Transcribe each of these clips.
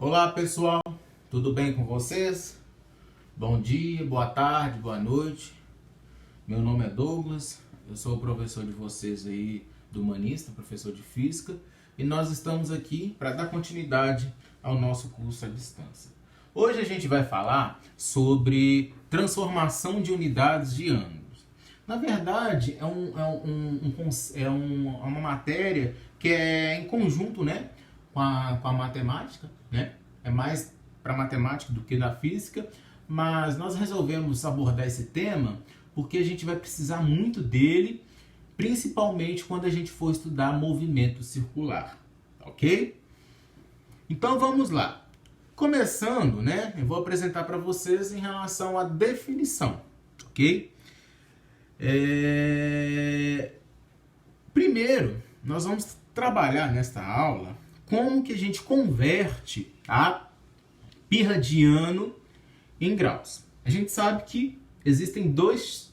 Olá pessoal, tudo bem com vocês? Bom dia, boa tarde, boa noite. Meu nome é Douglas, eu sou o professor de vocês aí do Humanista, professor de Física, e nós estamos aqui para dar continuidade ao nosso curso à distância. Hoje a gente vai falar sobre transformação de unidades de ângulos. Na verdade, é uma matéria que é em conjunto, né, com a matemática, né? É mais para matemática do que da física, mas nós resolvemos abordar esse tema porque a gente vai precisar muito dele, principalmente quando a gente for estudar movimento circular, ok? Então vamos lá. Começando, né, eu vou apresentar para vocês em relação à definição, ok? Primeiro, nós vamos trabalhar nesta aula como que a gente converte a π radiano em graus. A gente sabe que existem dois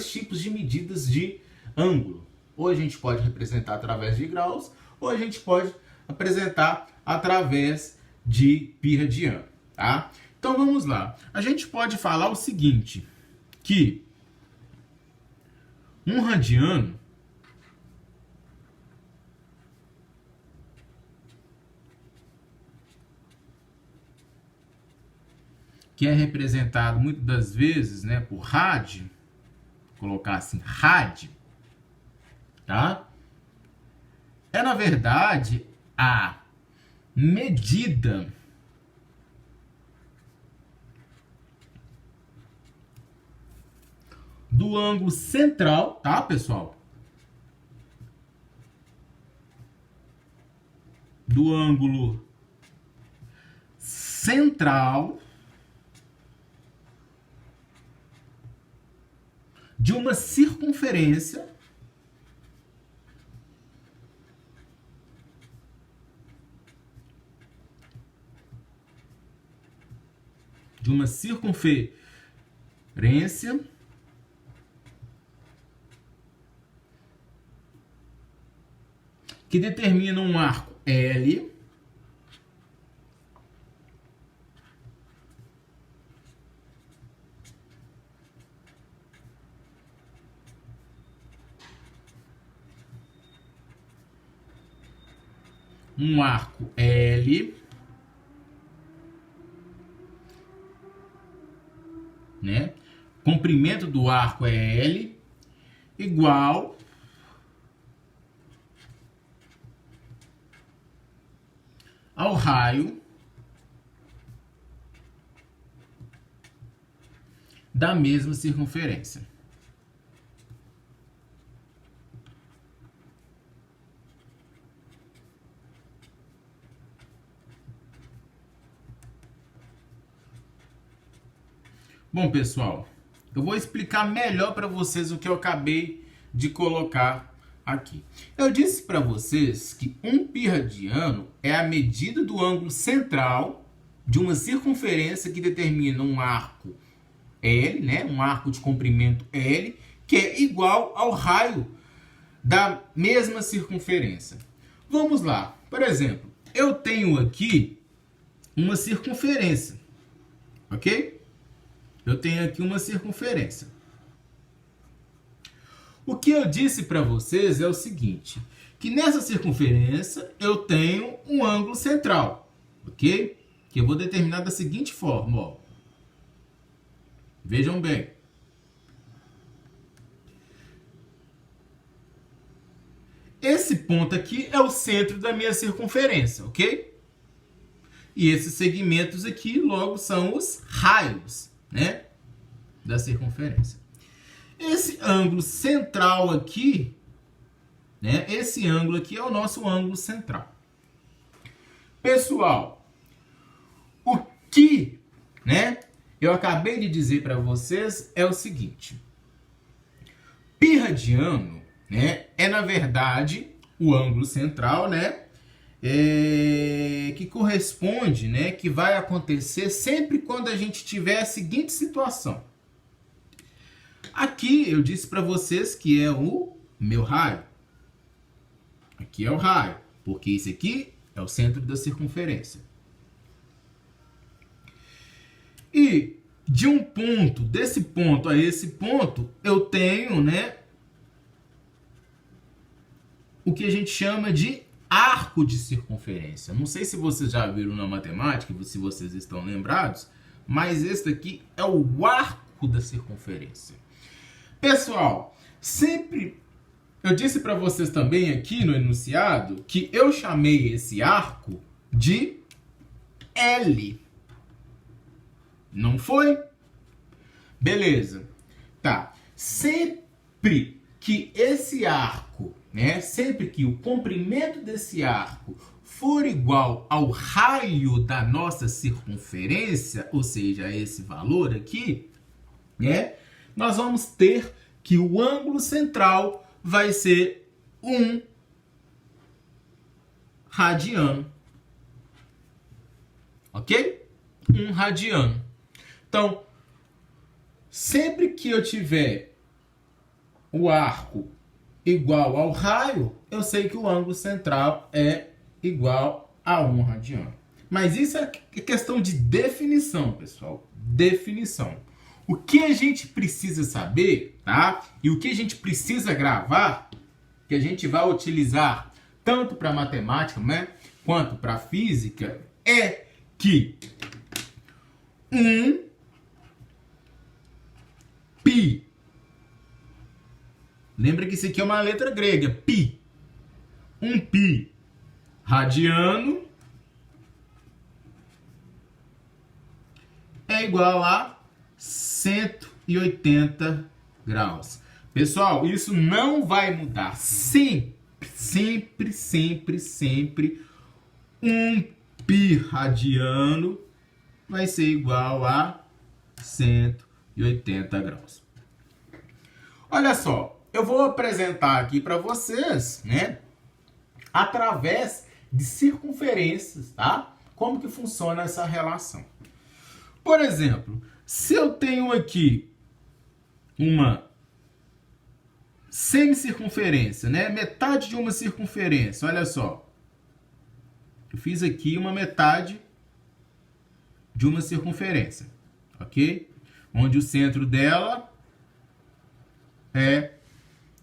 tipos de medidas de ângulo. Ou a gente pode representar através de graus, ou a gente pode apresentar através de π radiano, tá? Então vamos lá. A gente pode falar o seguinte, que 1 radiano que é representado muitas das vezes, né, por rad, vou colocar assim, rad, tá? É na verdade a medida do ângulo central, tá, pessoal? Do ângulo central de uma circunferência que determina um arco L né? Comprimento do arco é L igual ao raio da mesma circunferência. Bom, pessoal, eu vou explicar melhor para vocês o que eu acabei de colocar aqui. Eu disse para vocês que 1 π radiano é a medida do ângulo central de uma circunferência que determina um arco L, né, um arco de comprimento L, que é igual ao raio da mesma circunferência. Vamos lá. Por exemplo, eu tenho aqui uma circunferência, ok? Eu tenho aqui uma circunferência. O que eu disse para vocês é o seguinte, que nessa circunferência eu tenho um ângulo central, ok? Que eu vou determinar da seguinte forma, ó. Vejam bem. Esse ponto aqui é o centro da minha circunferência, ok? E esses segmentos aqui, logo, são os raios, né, da circunferência. Esse ângulo central aqui, né, esse ângulo aqui é o nosso ângulo central. Pessoal, o que, né, eu acabei de dizer para vocês é o seguinte. Π radiano, né, é na verdade o ângulo central, né, que corresponde, né, que vai acontecer sempre quando a gente tiver a seguinte situação. Aqui eu disse para vocês que é o meu raio. Aqui é o raio, porque esse aqui é o centro da circunferência. E de um ponto, desse ponto a esse ponto, eu tenho, né, o que a gente chama de arco de circunferência. Não sei se vocês já viram na matemática, se vocês estão lembrados, mas esse daqui é o arco da circunferência. Pessoal, sempre eu disse para vocês também aqui no enunciado que eu chamei esse arco de L. Não foi? Beleza. Tá. Sempre que esse arco, né? Sempre que o comprimento desse arco for igual ao raio da nossa circunferência, ou seja, esse valor aqui, né? Nós vamos ter que o ângulo central vai ser 1 radiano. Ok? 1 radiano. Então, sempre que eu tiver o arco igual ao raio, eu sei que o ângulo central é igual a 1 radiano. Mas isso é questão de definição, pessoal. Definição. O que a gente precisa saber, tá? E o que a gente precisa gravar, que a gente vai utilizar tanto para matemática, né, quanto para física, é que π. Lembra que isso aqui é uma letra grega, π. 1π radiano é igual a 180 graus. Pessoal, isso não vai mudar. Sempre, sempre, sempre, sempre 1π radiano vai ser igual a 180 graus. Olha só, eu vou apresentar aqui para vocês, né, através de circunferências, tá? Como que funciona essa relação. Por exemplo, se eu tenho aqui uma semicircunferência, né, metade de uma circunferência, olha só. Eu fiz aqui uma metade de uma circunferência, ok? Onde o centro dela é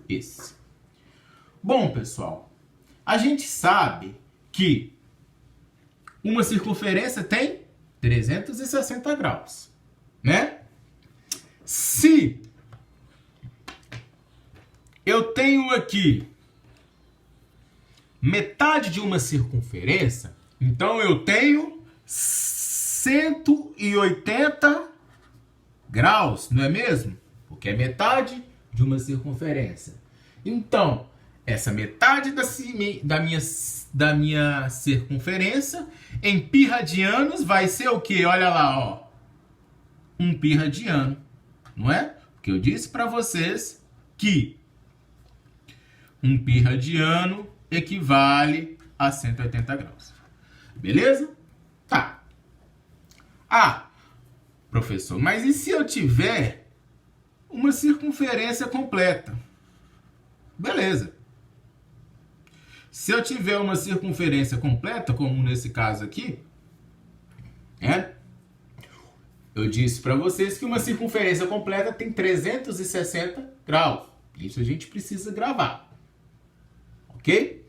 esse. Bom, pessoal, a gente sabe que uma circunferência tem 360 graus, né? Se eu tenho aqui metade de uma circunferência, então eu tenho 180 graus, não é mesmo? Porque é metade de uma circunferência. Então, essa metade da minha circunferência em π radianos vai ser o quê? Olha lá, ó. 1π radiano, não é? Porque eu disse para vocês que 1π radiano equivale a 180 graus. Beleza? Tá. Ah, professor, mas e se eu tiver uma circunferência completa? Beleza. Se eu tiver uma circunferência completa, como nesse caso aqui, eu disse para vocês que uma circunferência completa tem 360 graus. Isso a gente precisa gravar. Ok?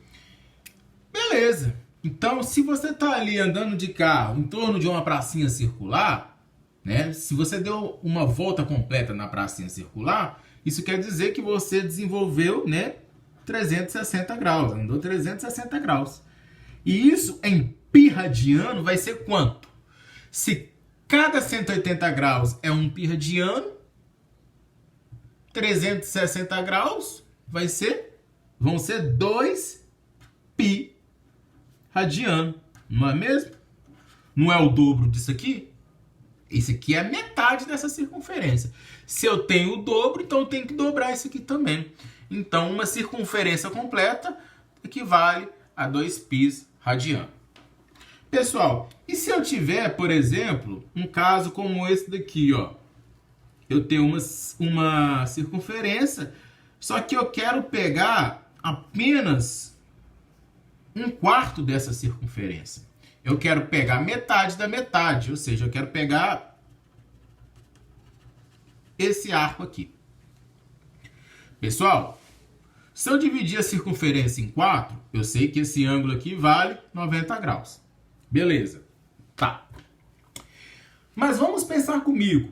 Beleza. Então, se você está ali andando de carro em torno de uma pracinha circular, né? Se você deu uma volta completa na pracinha circular, isso quer dizer que você desenvolveu, né, 360 graus, andou 360 graus. E isso em π radiano vai ser quanto? Se cada 180 graus é 1π radiano, 360 graus vão ser 2π radiano, não é mesmo? Não é o dobro disso aqui? Esse aqui é a metade dessa circunferência. Se eu tenho o dobro, então eu tenho que dobrar isso aqui também. Então, uma circunferência completa equivale a 2π radiano. Pessoal, e se eu tiver, por exemplo, um caso como esse daqui, ó. Eu tenho uma circunferência, só que eu quero pegar apenas 1/4 dessa circunferência. Eu quero pegar metade da metade, ou seja, eu quero pegar esse arco aqui. Pessoal, se eu dividir a circunferência em 4, eu sei que esse ângulo aqui vale 90 graus. Beleza. Tá. Mas vamos pensar comigo.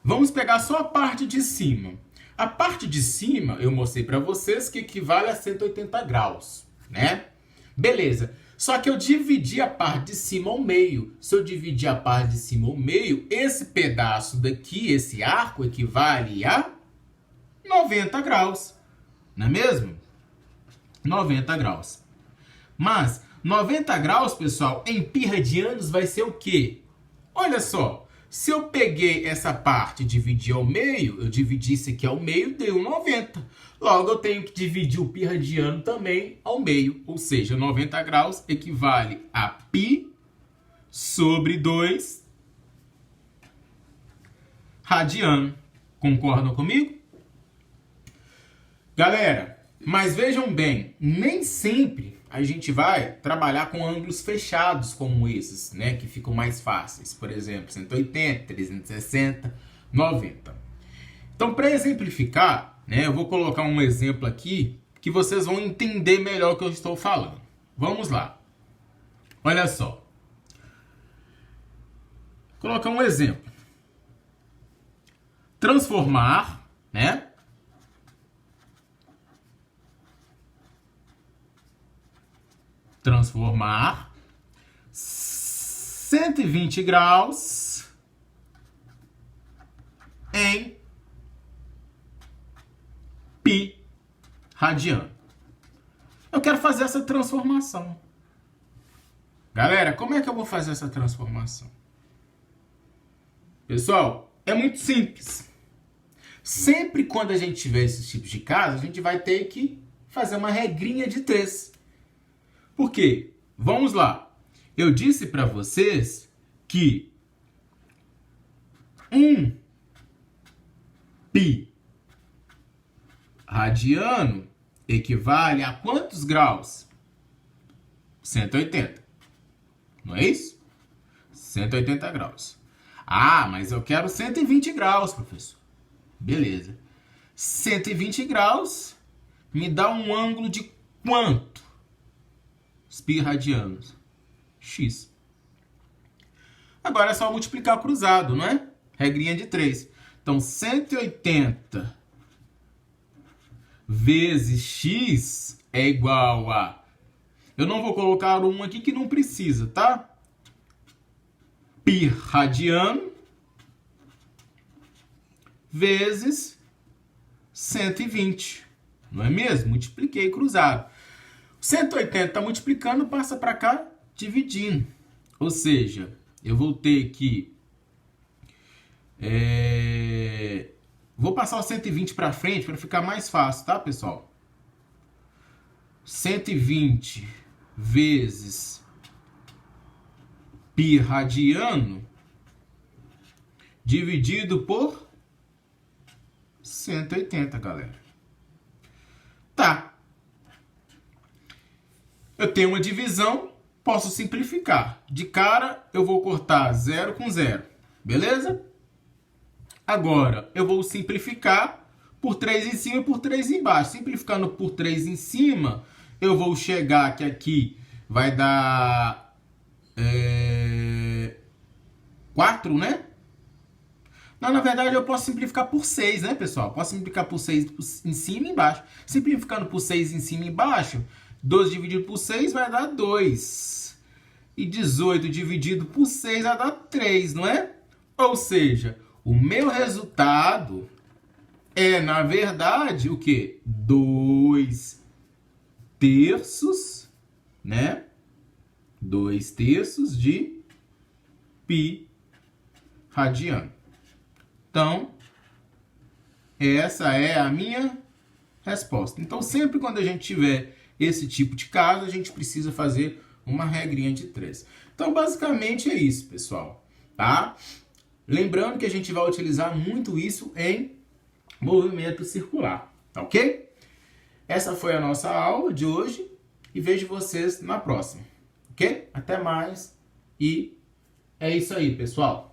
Vamos pegar só a parte de cima. A parte de cima eu mostrei para vocês que equivale a 180 graus, né? Beleza. Só que eu dividi a parte de cima ao meio. Se eu dividir a parte de cima ao meio, esse pedaço daqui, esse arco, equivale a 90 graus. Não é mesmo? 90 graus. Mas 90 graus, pessoal, em π radianos vai ser o quê? Olha só. Se eu peguei essa parte e dividi ao meio, eu dividi isso aqui ao meio, deu 90. Logo, eu tenho que dividir o π radiano também ao meio. Ou seja, 90 graus equivale a π sobre 2 radiano. Concordam comigo? Galera, mas vejam bem, nem sempre a gente vai trabalhar com ângulos fechados como esses, né? Que ficam mais fáceis. Por exemplo, 180, 360, 90. Então, para exemplificar, né? Eu vou colocar um exemplo aqui que vocês vão entender melhor o que eu estou falando. Vamos lá. Olha só. Vou colocar um exemplo. Transformar, né? Transformar 120 graus em π radiano. Eu quero fazer essa transformação. Galera, como é que eu vou fazer essa transformação? Pessoal, é muito simples. Sempre quando a gente tiver esses tipos de casos, a gente vai ter que fazer uma regrinha de 3. Por quê? Vamos lá. Eu disse para vocês que 1 π radiano equivale a quantos graus? 180. Não é isso? 180 graus. Ah, mas eu quero 120 graus, professor. Beleza. 120 graus me dá um ângulo de quanto? Π radianos. X. Agora é só multiplicar cruzado, não é? Regrinha de 3. Então, 180 vezes x é igual a... Eu não vou colocar um aqui que não precisa, tá? Π radiano vezes 120. Não é mesmo? Multipliquei cruzado. 180 está multiplicando, passa para cá dividindo. Ou seja, eu vou ter que... Vou passar o 120 para frente para ficar mais fácil, tá, pessoal? 120 vezes π radiano dividido por 180, galera. Tá. Eu tenho uma divisão, posso simplificar. De cara, eu vou cortar 0 com 0. Beleza? Agora, eu vou simplificar por 3 em cima e por 3 embaixo. Simplificando por 3 em cima, eu vou chegar que aqui vai dar 4, né? Não, na verdade, eu posso simplificar por 6, né, pessoal? Posso simplificar por 6 em cima e embaixo. Simplificando por 6 em cima e embaixo... 12 dividido por 6 vai dar 2. E 18 dividido por 6 vai dar 3, não é? Ou seja, o meu resultado é, na verdade, o quê? 2/3, né? 2/3 de π radiano. Então, essa é a minha resposta. Então, sempre quando a gente tiver esse tipo de caso, a gente precisa fazer uma regrinha de 3. Então, basicamente é isso, pessoal, tá? Lembrando que a gente vai utilizar muito isso em movimento circular, tá ok? Essa foi a nossa aula de hoje e vejo vocês na próxima, ok? Até mais e é isso aí, pessoal.